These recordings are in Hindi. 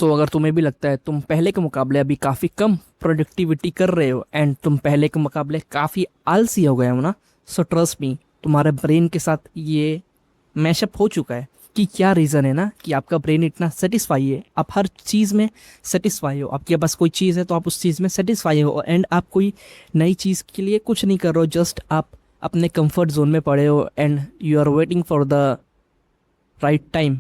सो अगर तुम्हें भी लगता है तुम पहले के मुकाबले अभी काफ़ी कम प्रोडक्टिविटी कर रहे हो एंड तुम पहले के मुकाबले काफ़ी आलसी हो गए हो ना, सो ट्रस्ट मी, तुम्हारे ब्रेन के साथ ये मैशअप हो चुका है कि क्या रीज़न है ना कि आपका ब्रेन इतना सेटिस्फाई है, आप हर चीज़ में सेटिस्फाई हो, आपके पास कोई चीज़ है तो आप उस चीज़ में सेटिस्फाई हो एंड आप कोई नई चीज़ के लिए कुछ नहीं कर रहे हो, जस्ट आप अपने कंफर्ट जोन में पड़े हो and you are waiting for the right time.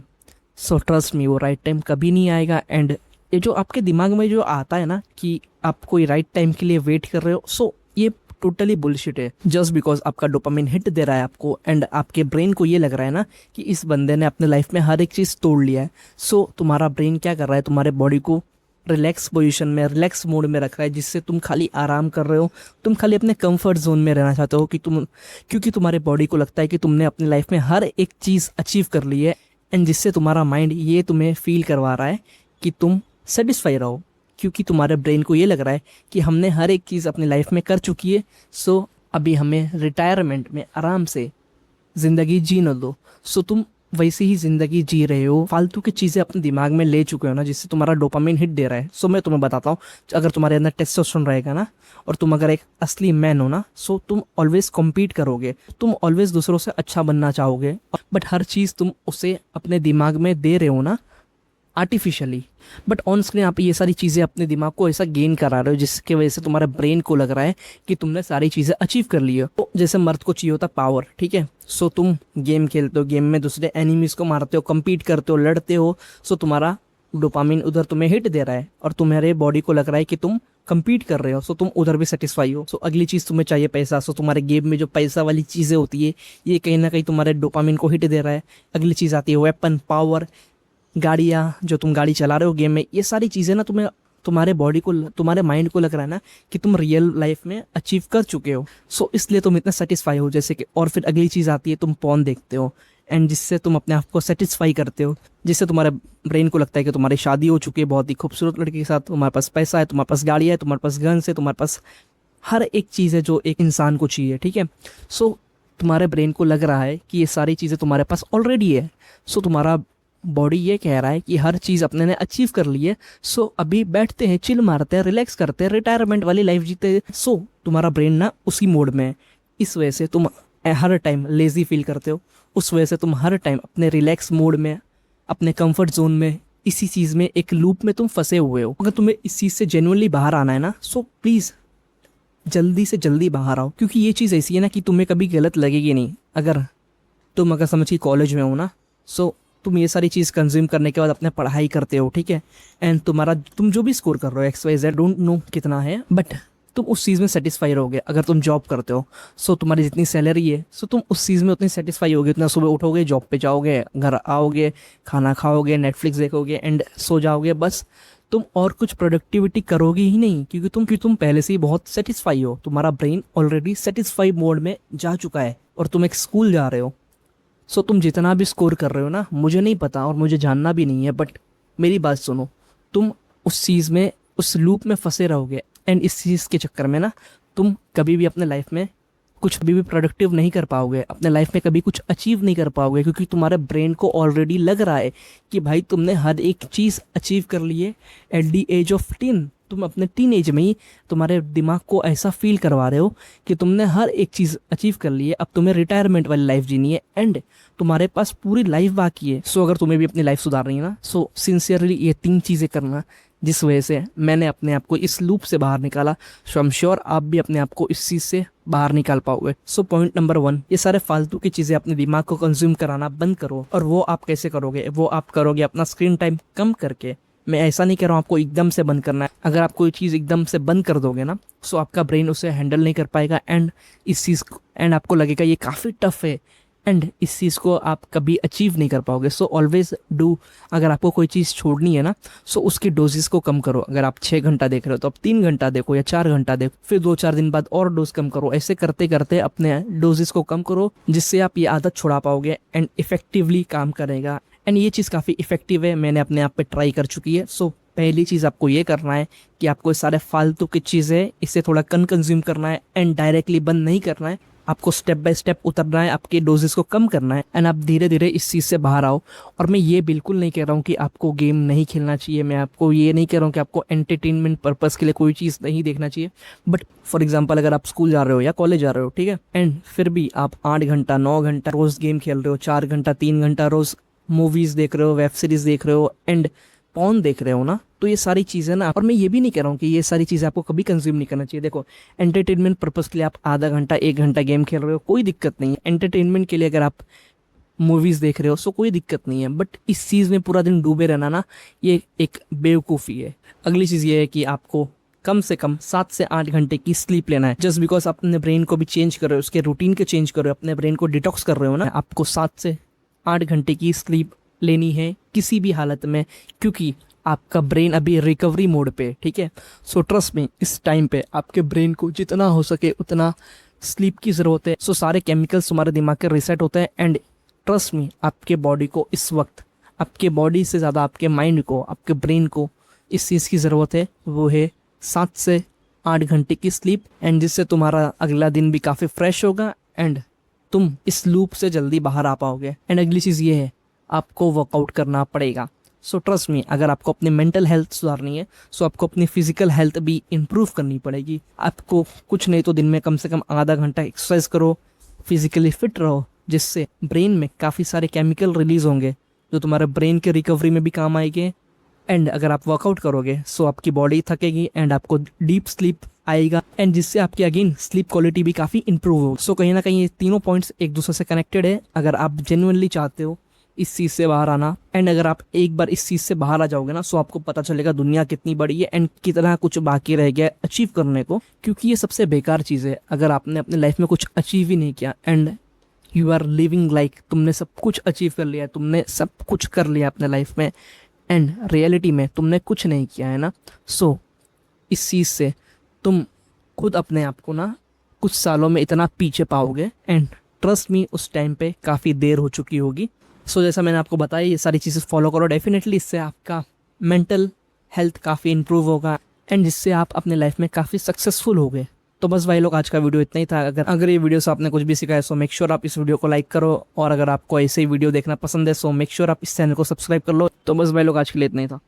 So trust me, वो राइट टाइम कभी नहीं आएगा एंड ये जो आपके दिमाग में जो आता है ना कि आप कोई राइट टाइम के लिए वेट कर रहे हो, सो ये टोटली बुलशिट है। जस्ट बिकॉज आपका डोपामिन हिट दे रहा है आपको एंड आपके ब्रेन को ये लग रहा है ना कि इस बंदे ने अपने लाइफ में हर एक चीज़ तोड़ लिया है, सो तुम्हारा ब्रेन क्या कर रहा है, तुम्हारे बॉडी को रिलैक्स पोजीशन में, रिलैक्स मोड में रख रहा है, जिससे तुम खाली आराम कर रहे हो, तुम खाली अपने कंफर्ट जोन में रहना चाहते हो कि क्योंकि तुम्हारे बॉडी को लगता है कि तुमने अपनी लाइफ में हर एक चीज़ अचीव कर ली है एंड जिससे तुम्हारा माइंड ये तुम्हें फील करवा रहा है कि तुम सेटिस्फाई रहो, क्योंकि तुम्हारे ब्रेन को ये लग रहा है कि हमने हर एक चीज़ अपनी लाइफ में कर चुकी है, सो अभी हमें रिटायरमेंट में आराम से ज़िंदगी जीने दो। सो तुम वैसे ही ज़िंदगी जी रहे हो, फालतू की चीज़ें अपने दिमाग में ले चुके हो ना, जिससे तुम्हारा डोपामिन हिट दे रहा है। सो मैं तुम्हें बताता हूँ, अगर तुम्हारे अंदर टेस्टोस्टेरोन रहेगा ना और तुम अगर एक असली मैन हो ना, सो तुम ऑलवेज कॉम्पीट करोगे, तुम ऑलवेज दूसरों से अच्छा बनना चाहोगे, बट हर चीज़ तुम उसे अपने दिमाग में दे रहे हो ना आर्टिफिशियली, बट ऑन स्क्रीन आप ये सारी चीज़ें अपने दिमाग को ऐसा गेन करा रहे हो जिसकी वजह से तुम्हारे ब्रेन को लग रहा है कि तुमने सारी चीज़ें अचीव कर ली हो। तो जैसे मर्द को चाहिए होता पावर, ठीक है, सो तुम गेम खेलते हो, गेम में दूसरे एनिमीज़ को मारते हो, कम्पीट करते हो, लड़ते हो, सो तुम्हारा डोपामिन उधर तुम्हें हिट दे रहा है और तुम्हारे बॉडी को लग रहा है कि तुम कम्पीट कर रहे हो, सो तुम उधर भी सेटिस्फाई हो। सो अगली चीज़ तुम्हें चाहिए पैसा, सो तुम्हारे गेम में जो पैसा वाली चीज़ें होती है ये कहीं ना कहीं तुम्हारे डोपामिन को हिट दे रहा है। अगली चीज़ आती है वेपन, पावर, गाड़ियाँ, जो तुम गाड़ी चला रहे हो गेम में, ये सारी चीज़ें ना तुम्हें, तुम्हारे बॉडी को, तुम्हारे माइंड को लग रहा है ना कि तुम रियल लाइफ में अचीव कर चुके हो, सो इसलिए तुम इतना सेटिस्फाई हो जैसे कि। और फिर अगली चीज़ आती है, तुम पॉर्न देखते हो एंड जिससे तुम अपने आप को सेटिस्फाई करते हो, जिससे तुम्हारे ब्रेन को लगता है कि तुम्हारी शादी हो चुकी है बहुत ही खूबसूरत लड़के के साथ, तुम्हारे पास पैसा है, तुम्हारे पास गाड़ियाँ है, तुम्हारे पास गन्स है, तुम्हारे पास हर एक चीज़ है जो एक इंसान को चाहिए, ठीक है। सो तुम्हारे ब्रेन को लग रहा है कि ये सारी चीज़ें तुम्हारे पास ऑलरेडी है, सो तुम्हारा बॉडी ये कह रहा है कि हर चीज़ अपने ने अचीव कर ली है, सो अभी बैठते हैं, चिल मारते हैं, रिलैक्स करते हैं, रिटायरमेंट वाली लाइफ जीते हैं। सो तुम्हारा ब्रेन ना उसी मोड में है, इस वजह से तुम हर टाइम लेज़ी फील करते हो, उस वजह से तुम हर टाइम अपने रिलैक्स मोड में, अपने कंफर्ट जोन में, इसी चीज़ में, एक लूप में तुम फंसे हुए हो। अगर तुम्हें इस चीज़ से जेन्युइनली बाहर आना है ना, सो प्लीज़ जल्दी से जल्दी बाहर आओ, क्योंकि ये चीज़ ऐसी है ना कि तुम्हें कभी गलत लगेगी नहीं। अगर समझिए कॉलेज में हो ना, सो तुम ये सारी चीज़ कंज्यूम करने के बाद अपने पढ़ाई करते हो, ठीक है, एंड तुम जो भी स्कोर कर रहे हो XYZ, डोंट नो कितना है, बट तुम उस चीज़ में सेटिस्फाई रहोगे। अगर तुम जॉब करते हो, सो तुम्हारी जितनी सैलरी है, सो तुम उस चीज़ में उतनी सेटिस्फाई होगे, उतना सुबह उठोगे, जॉब पे जाओगे, घर आओगे, खाना खाओगे, नेटफ्लिक्स देखोगे एंड सो जाओगे, बस। तुम और कुछ प्रोडक्टिविटी करोगे ही नहीं, क्योंकि तुम पहले से ही बहुत सेटिस्फाई हो, तुम्हारा ब्रेन ऑलरेडी सेटिस्फाई मोड में जा चुका है और तुम एक स्कूल जा रहे हो। सो तुम जितना भी स्कोर कर रहे हो ना, मुझे नहीं पता और मुझे जानना भी नहीं है, बट मेरी बात सुनो, तुम उस चीज़ में, उस लूप में फंसे रहोगे एंड इस चीज़ के चक्कर में ना तुम कभी भी अपने लाइफ में कुछ भी प्रोडक्टिव नहीं कर पाओगे, अपने लाइफ में कभी कुछ अचीव नहीं कर पाओगे, क्योंकि तुम्हारे ब्रेन को ऑलरेडी लग रहा है कि भाई तुमने हर एक चीज़ अचीव कर ली है एट द एज ऑफ 10। तुम अपने टीन एज में ही तुम्हारे दिमाग को ऐसा फील करवा रहे हो कि तुमने हर एक चीज़ अचीव कर ली है, अब तुम्हें रिटायरमेंट वाली लाइफ जीनी है एंड तुम्हारे पास पूरी लाइफ बाकी है। सो अगर तुम्हें भी अपनी लाइफ सुधारनी है ना, सो सिंसियरली ये 3 चीज़ें करना जिस वजह से मैंने अपने आप को इस लूप से बाहर निकाला, सो आई एम श्योर आप भी अपने आप को इस चीज़ से बाहर निकाल पाओगे। सो पॉइंट नंबर 1, ये सारे फालतू की चीज़ें अपने दिमाग को कंज्यूम कराना बंद करो। और वो आप कैसे करोगे? वो आप करोगे अपना स्क्रीन टाइम कम करके। मैं ऐसा नहीं कह रहा हूँ आपको एकदम से बंद करना है, अगर आप कोई चीज़ एकदम से बंद कर दोगे ना, सो आपका ब्रेन उसे हैंडल नहीं कर पाएगा एंड आपको लगेगा ये काफ़ी टफ है एंड इस चीज़ को आप कभी अचीव नहीं कर पाओगे। सो ऑलवेज डू, अगर आपको कोई चीज़ छोड़नी है ना, सो उसकी डोजेस को कम करो। अगर आप 6 घंटा देख रहे हो तो आप 3 घंटा देखो या 4 घंटा देखो, फिर 2-4 दिन बाद और डोज कम करो। ऐसे करते करते अपने डोजेस को कम करो, जिससे आप ये आदत छुड़ा पाओगे एंड इफेक्टिवली काम करेगा। एंड ये चीज़ काफ़ी इफेक्टिव है, मैंने अपने आप पे ट्राई कर चुकी है। सो पहली चीज़ आपको ये करना है कि आपको सारे फालतू की चीज़ें इससे थोड़ा कम कंज्यूम करना है एंड डायरेक्टली बंद नहीं करना है। आपको स्टेप बाय स्टेप उतरना है, आपके डोजेस को कम करना है एंड आप धीरे धीरे इस चीज़ से बाहर आओ। और मैं ये बिल्कुल नहीं कह रहा हूँ कि आपको गेम नहीं खेलना चाहिए, मैं आपको ये नहीं कह रहा हूँ कि आपको एंटरटेनमेंट पर्पज़ के लिए कोई चीज़ नहीं देखना चाहिए। बट फॉर एग्जाम्पल अगर आप स्कूल जा रहे हो या कॉलेज जा रहे हो, ठीक है, एंड फिर भी आप 8 घंटा 9 घंटा रोज़ गेम खेल रहे हो, 4 घंटा 3 घंटा रोज़ मूवीज़ देख रहे हो, वेब सीरीज़ देख रहे हो एंड पॉन देख रहे हो ना, तो ये सारी चीज़ें ना, और मैं ये भी नहीं कह रहा हूँ कि ये सारी चीज़ें आपको कभी कंज्यूम नहीं करना चाहिए। देखो, एंटरटेनमेंट पर्पज़ के लिए आप आधा घंटा 1 घंटा गेम खेल रहे हो, कोई दिक्कत नहीं है। एंटरटेनमेंट के लिए अगर आप मूवीज़ देख रहे हो सो कोई दिक्कत नहीं है। बट इस चीज़ में पूरा दिन डूबे रहना ना, ये एक बेवकूफ़ी है। अगली चीज़ ये है कि आपको कम से कम 7 से 8 घंटे की स्लीप लेना है। जस्ट बिकॉज आप अपने ब्रेन को भी चेंज कर रहे हो, उसके रूटीन के चेंज कर रहे हो, अपने ब्रेन को डिटॉक्स कर रहे हो ना, आपको 7 से 8 घंटे की स्लीप लेनी है किसी भी हालत में, क्योंकि आपका ब्रेन अभी रिकवरी मोड पे, ठीक है। सो ट्रस्ट में इस टाइम पे आपके ब्रेन को जितना हो सके उतना स्लीप की ज़रूरत है। सो सारे केमिकल्स तुम्हारे दिमाग के रीसेट होते हैं एंड ट्रस्ट में आपके बॉडी को इस वक्त, आपके बॉडी से ज़्यादा आपके माइंड को, आपके ब्रेन को इस चीज़ की ज़रूरत है, वो है 7 से 8 घंटे की स्लीप। एंड जिससे तुम्हारा अगला दिन भी काफ़ी फ्रेश होगा एंड तुम इस लूप से जल्दी बाहर आ पाओगे। एंड अगली चीज़ ये है, आपको वर्कआउट करना पड़ेगा। सो ट्रस्ट मी, अगर आपको अपनी मेंटल हेल्थ सुधारनी है सो आपको अपनी फिजिकल हेल्थ भी इम्प्रूव करनी पड़ेगी। आपको कुछ नहीं तो दिन में कम से कम आधा घंटा एक्सरसाइज करो, फिजिकली फिट रहो, जिससे ब्रेन में काफ़ी सारे केमिकल रिलीज होंगे जो तुम्हारे ब्रेन के रिकवरी में भी काम आएंगे। एंड अगर आप वर्कआउट करोगे सो आपकी बॉडी थकेगी एंड आपको डीप स्लीप आएगा एंड जिससे आपकी अगेन स्लीप क्वालिटी भी काफ़ी इंप्रूव होगी। सो कहीं ना कहीं ये तीनों पॉइंट्स एक दूसरे से कनेक्टेड है। अगर आप जेन्युइनली चाहते हो इस चीज़ से बाहर आना, एंड अगर आप एक बार इस चीज़ से बाहर आ जाओगे ना, सो आपको पता चलेगा दुनिया कितनी बड़ी है एंड कितना कुछ बाकी रह गया अचीव करने को। क्योंकि ये सबसे बेकार चीज़ है अगर आपने अपने लाइफ में कुछ अचीव ही नहीं किया and you are living like तुमने सब कुछ अचीव कर लिया है, तुमने सब कुछ कर लिया अपने लाइफ में एंड रियलिटी में तुमने कुछ नहीं किया है ना। सो इस चीज़ से तुम खुद अपने आप को ना कुछ सालों में इतना पीछे पाओगे एंड ट्रस्ट मी उस टाइम पे काफ़ी देर हो चुकी होगी। सो जैसा मैंने आपको बताया, ये सारी चीज़ें फॉलो करो डेफिनेटली, इससे आपका मेंटल हेल्थ काफ़ी इंप्रूव होगा एंड जिससे आप अपने लाइफ में काफ़ी सक्सेसफुल होगे। तो बस भाई लोग, आज का वीडियो इतना ही था। अगर ये वीडियो से आपने कुछ भी सीखा है सो मेक श्योर आप इस वीडियो को लाइक करो, और अगर आपको ऐसे ही वीडियो देखना पसंद है सो मेक श्योर आप इस चैनल को सब्सक्राइब कर लो। तो बस भाई लोग, आज के लिए इतना ही था।